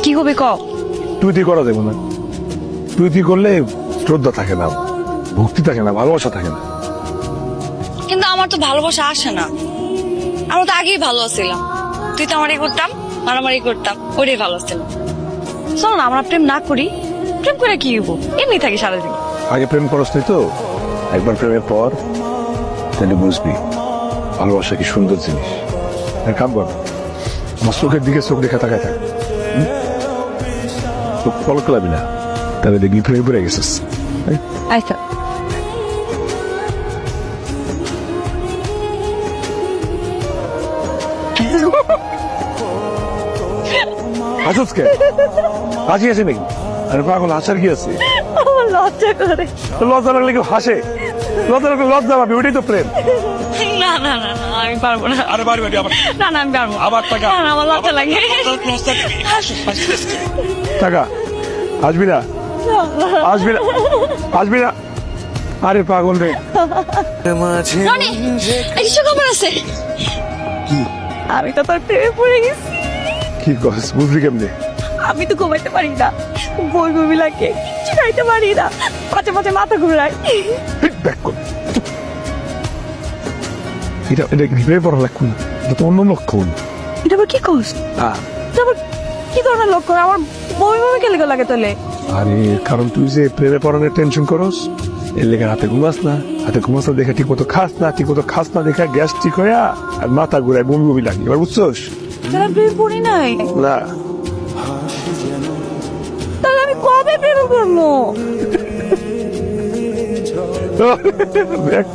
কি হবে ক? তুই করা যাবে না। তুই করলে শ্রদ্ধা থাকে না, ভক্তি থাকে না, ভালোবাসা থাকে না। কিন্তু আমার তো ভালোবাসা আসে না। আমরা তো আগেই ভালো ছিলাম, তুই তো আমারই করতাম, মারামারি করতাম, ওটাই ভালো ছিল। চল না আমরা প্রেম না করি, প্রেম করে কি হবো, এমনি থাকি সারাদিন। আগে প্রেম করস নাই তো, একবার প্রেমের পর তাহলে বুঝবি ভালোবাসা কি সুন্দর জিনিস। এক কাম কর, আমার চোখের দিকে চোখ দেখা তাকায় থাক, চোখ পলক লাবি না, তাহলে দেখবি প্রেমে পড়ে গেছিস। আচ্ছা হাসুস কে? হাসি আছে নাকি? আরে পাগল, হাসার কি আছে? আমার লজ্জা করে। তো লজ্জা লাগলে কেউ হাসে? লজ্জা লাগলে লজ্জা পাবি, ওইটাই তো প্রেম। না না না না, আমি পারবো না। আরে পারবি আবার, না না আমি পারবো না। আবার টাকা, না, না, আমার লজ্জা লাগে। টাকা আসবি না, আসবি না, আসবি না। আরে পাগল রে। রনি, এই খবর আছে? আমি তো তোর প্রেমে পড়ে গেছি। কি কস, বুঝলি কেমনে? আমি তো ঘুমাইতে পারি না, বই বমি লাগে, কিছু খাইতে পারি না, মাঝে মাঝে মাথা ঘুরাই। ব্যাক কর। এটা প্রেমে পড়া লাগবে না, এটা তো অন্য লক্ষণ। এটা আবার কি কস? এটা আবার কি ধরনের লক্ষণ? আমার বমি বমি কে লেগে লাগে তোলে? আরে কারণ তুই যে প্রেমে পড়ানোর টেনশন করস, এর লেগে রাতে ঘুমাস না, রাতে ঘুমাস না দেখে ঠিক মতো খাস না, ঠিক মতো খাস না দেখে গ্যাস ঠিক হয়ে আর মাথা ঘুরায়, বমি বমি লাগে। এবার বুঝছস? তাহলে প্রেমে পড়ি নাই, না তাহলে আমি কবে প্রেমে পড়বো? দেখ